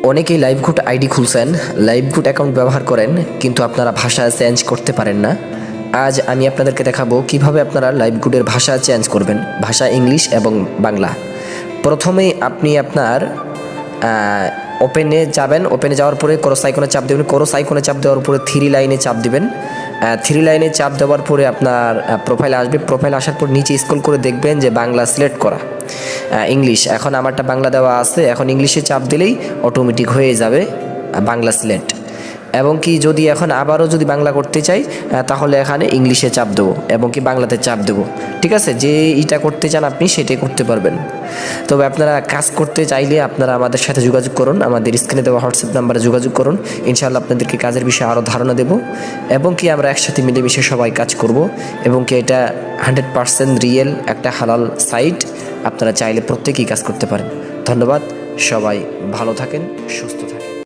অনেকেই LiveGood ID খুলছেন, LiveGood account ব্যবহার করেন, কিন্তু আপনারা ভাষা চেঞ্জ করতে পারেন না। আজ আমি আপনাদেরকে দেখাবো কিভাবে আপনারা লাইভগুডের ভাষা চেঞ্জ করবেন, ভাষা ইংলিশ এবং বাংলা। প্রথমেই আপনি আপনার ওপেনে যাবেন, ওপেনে যাওয়ার পরে ক্রস আইকনে চাপ দেবেন, ক্রস আইকনে চাপ দেওয়ার পরে থ্রি লাইনে চাপ দিবেন। থ্রি লাইনে চাপ দেওয়ার পরে আপনার প্রোফাইল আসবে, প্রোফাইল আসার পর নিচে স্ক্রল করে দেখবেন যে বাংলা সিলেক্ট করা, ইংলিশ। এখন আমারটা বাংলা দেওয়া আছে, এখন ইংলিশে চাপ দিলেই অটোমেটিক হয়ে যাবে বাংলা সিলেক্ট। এবং কি যদি এখন আবারও যদি বাংলা করতে চাই তাহলে এখানে ইংলিশে চাপ দেবো এবং কি বাংলাতে চাপ দেবো। ঠিক আছে, যে এটা করতে চান আপনি সেটাই করতে পারবেন। তবে আপনারা কাজ করতে চাইলে আপনারা আমাদের সাথে যোগাযোগ করুন, আমাদের স্ক্রিনে দেওয়া হোয়াটসঅ্যাপ নাম্বারে যোগাযোগ করুন। ইনশাআল্লাহ আপনাদেরকে কাজের বিষয়ে আরও ধারণা দেব এবং কি আমরা একসাথে মিলেমিশে সবাই কাজ করব এবং কি এটা 100% রিয়েল একটা হালাল সাইট। আপনারা চাইলে প্রত্যেকেই কাজ করতে পারেন। ধন্যবাদ, সবাই ভালো থাকেন, সুস্থ থাকেন।